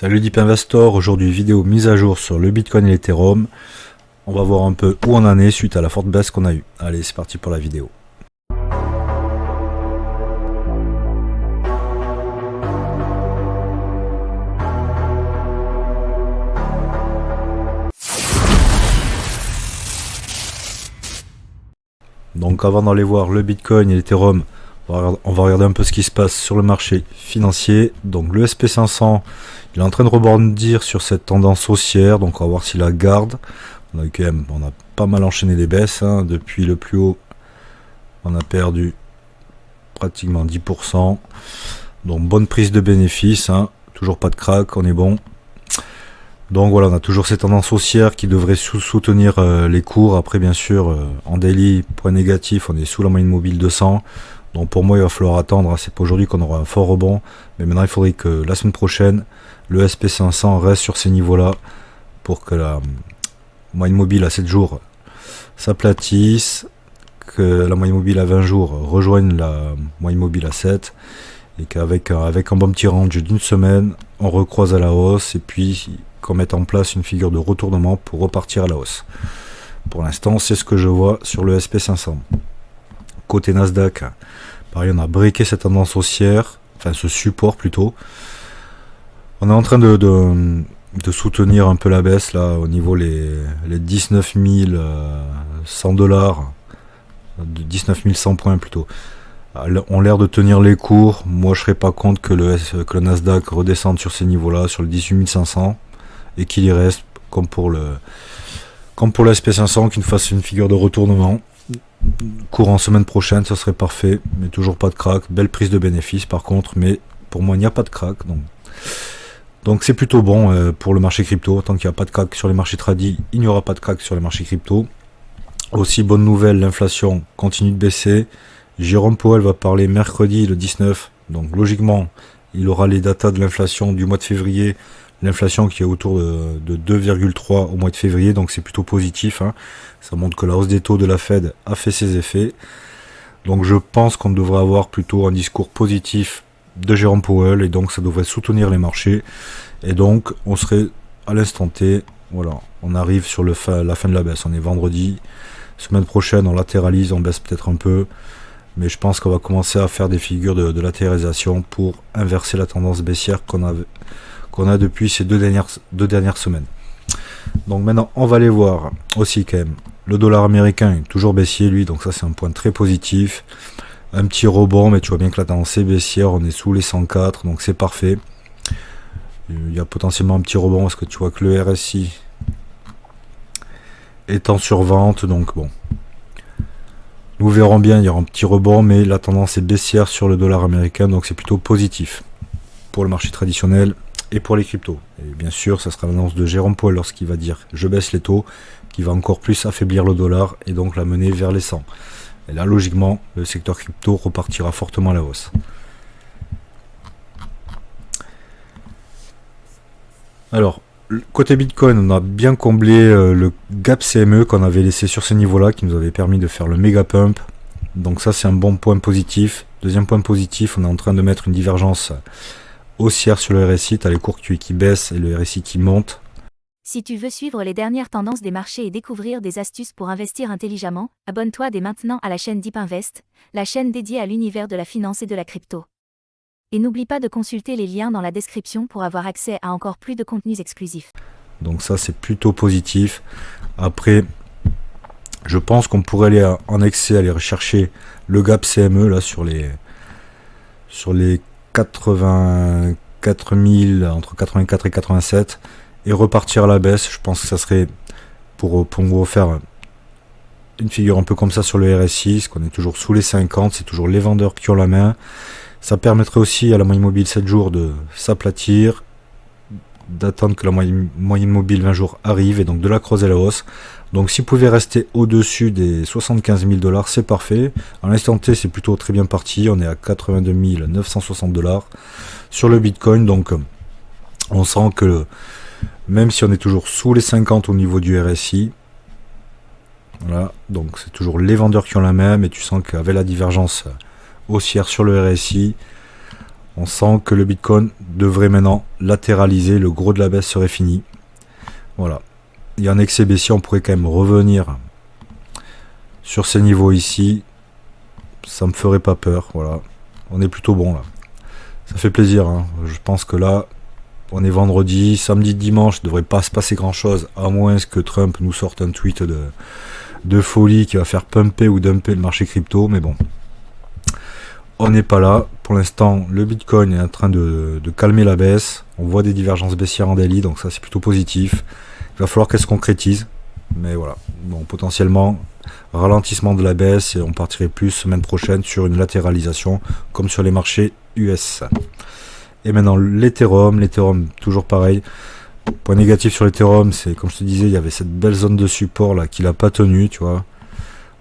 Salut Deep Investor, aujourd'hui vidéo mise à jour sur le Bitcoin et l'Ethereum. On va voir un peu où on en est suite à la forte baisse qu'on a eue. Allez, c'est parti pour la vidéo. Donc avant d'aller voir le Bitcoin et l'Ethereum, on va regarder un peu ce qui se passe sur le marché financier. Donc le SP500, il est en train de rebondir sur cette tendance haussière. Donc on va voir s'il la garde. On a pas mal enchaîné des baisses. Depuis le plus haut, on a perdu pratiquement 10%. Donc bonne prise de bénéfices. Toujours pas de crack, on est bon. Donc voilà, on a toujours cette tendance haussière qui devrait soutenir les cours. Après, bien sûr, en daily, point négatif, on est sous la moyenne mobile 200. Donc pour moi, il va falloir attendre. C'est pas aujourd'hui qu'on aura un fort rebond. Mais maintenant, il faudrait que la semaine prochaine, le SP500 reste sur ces niveaux-là pour que la moyenne mobile à 7 jours s'aplatisse, que la moyenne mobile à 20 jours rejoigne la moyenne mobile à 7 et qu'avec un bon petit range d'une semaine, on recroise à la hausse et puis qu'on mette en place une figure de retournement pour repartir à la hausse. Pour l'instant, c'est ce que je vois sur le SP500. Côté Nasdaq, pareil, on a breaké cette tendance haussière, enfin ce support plutôt. On est en train de soutenir un peu la baisse là au niveau les 19 100 dollars, 19 100 points plutôt. Ont l'air de tenir les cours. Moi je serais pas contre que le Nasdaq redescende sur ces niveaux là, sur le 18 500 et qu'il y reste comme pour le SP500, qu'il nous fasse une figure de retournement courant semaine prochaine, ça serait parfait, mais toujours pas de crack. Belle prise de bénéfice par contre, mais pour moi il n'y a pas de crack, donc c'est plutôt bon pour le marché crypto. Tant qu'il n'y a pas de crack sur les marchés tradis, il n'y aura pas de crack sur les marchés crypto. Aussi bonne nouvelle, l'inflation continue de baisser. Jérôme Powell va parler mercredi le 19, donc logiquement il aura les datas de l'inflation du mois de février, l'inflation qui est autour de 2,3 au mois de février, donc c'est plutôt positif. Ça montre que la hausse des taux de la Fed a fait ses effets. Donc je pense qu'on devrait avoir plutôt un discours positif de Jérôme Powell, et donc ça devrait soutenir les marchés. Et donc on serait à l'instant T, voilà, on arrive sur la fin de la baisse. On est vendredi, semaine prochaine on latéralise, on baisse peut-être un peu. Mais je pense qu'on va commencer à faire des figures de latéralisation pour inverser la tendance baissière qu'on a depuis ces deux dernières semaines. Donc maintenant, on va aller voir aussi quand même. Le dollar américain est toujours baissier, lui, donc ça c'est un point très positif. Un petit rebond, mais tu vois bien que la tendance est baissière, on est sous les 104, donc c'est parfait. Il y a potentiellement un petit rebond, parce que tu vois que le RSI est en survente, donc bon. Nous verrons bien, il y aura un petit rebond, mais la tendance est baissière sur le dollar américain, donc c'est plutôt positif pour le marché traditionnel et pour les cryptos. Et bien sûr, ça sera l'annonce de Jérôme Powell lorsqu'il va dire « je baisse les taux », qui va encore plus affaiblir le dollar et donc la mener vers les 100. Et là, logiquement, le secteur crypto repartira fortement à la hausse. Alors, côté Bitcoin, on a bien comblé le gap CME qu'on avait laissé sur ces niveaux-là, qui nous avait permis de faire le méga pump. Donc ça, c'est un bon point positif. Deuxième point positif, on est en train de mettre une divergence haussière sur le RSI. Tu as les cours qui baissent et le RSI qui monte. Si tu veux suivre les dernières tendances des marchés et découvrir des astuces pour investir intelligemment, abonne-toi dès maintenant à la chaîne Deep Invest, la chaîne dédiée à l'univers de la finance et de la crypto. Et n'oublie pas de consulter les liens dans la description pour avoir accès à encore plus de contenus exclusifs. Donc ça, c'est plutôt positif. Après, je pense qu'on pourrait aller en excès, aller rechercher le gap CME là sur les 84 000, entre 84 et 87, et repartir à la baisse. Je pense que ça serait pour refaire une figure un peu comme ça sur le RSI, parce qu'on est toujours sous les 50, c'est toujours les vendeurs qui ont la main. Ça permettrait aussi à la moyenne mobile 7 jours de s'aplatir, d'attendre que la moyenne mobile 20 jours arrive et donc de la creuser à la hausse. Donc si vous pouvez rester au-dessus des 75 000 dollars, c'est parfait. À l'instant T, c'est plutôt très bien parti. On est à 82 960 dollars sur le Bitcoin. Donc on sent que même si on est toujours sous les 50 au niveau du RSI, voilà, donc c'est toujours les vendeurs qui ont la main, mais tu sens qu'avec la divergence haussière sur le RSI, On sent que le Bitcoin devrait maintenant latéraliser, le gros de la baisse serait fini. Voilà. Il y a un excès baissier, on pourrait quand même revenir sur ces niveaux ici. Ça me ferait pas peur, voilà. On est plutôt bon là. Ça fait plaisir, hein. Je pense que là, on est vendredi, samedi, dimanche, il ne devrait pas se passer grand chose, à moins que Trump nous sorte un tweet de folie qui va faire pumper ou dumper le marché crypto, mais bon. On n'est pas là. Pour l'instant, le Bitcoin est en train de calmer la baisse. On voit des divergences baissières en daily, donc ça c'est plutôt positif. Il va falloir qu'elle se concrétise. Mais voilà. Bon, potentiellement, ralentissement de la baisse et on partirait plus semaine prochaine sur une latéralisation comme sur les marchés US. Et maintenant l'Ethereum, toujours pareil. Point négatif sur l'Ethereum, c'est comme je te disais, il y avait cette belle zone de support là qui l'a pas tenu, tu vois.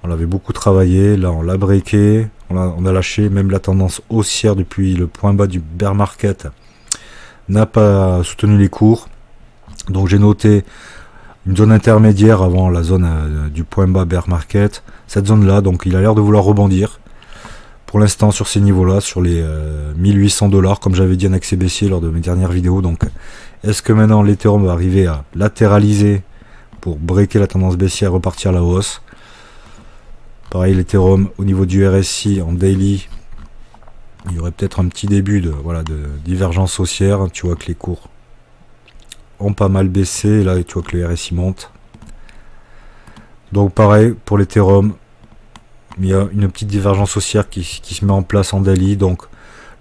On l'avait beaucoup travaillé, là on l'a breaké, on a lâché, même la tendance haussière depuis le point bas du bear market n'a pas soutenu les cours. Donc j'ai noté une zone intermédiaire avant la zone du point bas bear market. Cette zone là, donc il a l'air de vouloir rebondir. Pour l'instant sur ces niveaux là, sur les 1800 $, comme j'avais dit en accès baissier lors de mes dernières vidéos. Donc est-ce que maintenant l'Ethereum va arriver à latéraliser pour breaker la tendance baissière et repartir à la hausse? Pareil, l'Ethereum au niveau du RSI en daily, il y aurait peut-être un petit début de divergence haussière. Tu vois que les cours ont pas mal baissé, et là tu vois que le RSI monte. Donc pareil pour l'Ethereum, il y a une petite divergence haussière qui se met en place en daily. Donc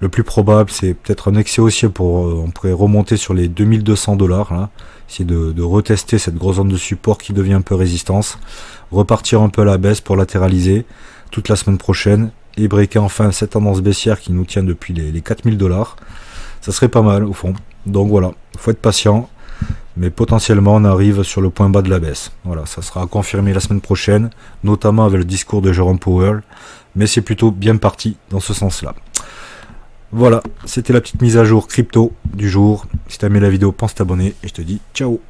le plus probable c'est peut-être un excès haussier on pourrait remonter sur les 2200 $, là, essayer de retester cette grosse zone de support qui devient un peu résistance, repartir un peu à la baisse pour latéraliser toute la semaine prochaine et breaker enfin cette tendance baissière qui nous tient depuis les 4000 $. Ça serait pas mal au fond. Donc voilà, faut être patient, mais potentiellement on arrive sur le point bas de la baisse. Voilà, ça sera confirmé la semaine prochaine, notamment avec le discours de Jerome Powell, mais c'est plutôt bien parti dans ce sens-là. Voilà, c'était la petite mise à jour crypto du jour. Si tu as aimé la vidéo, pense t'abonner et je te dis ciao.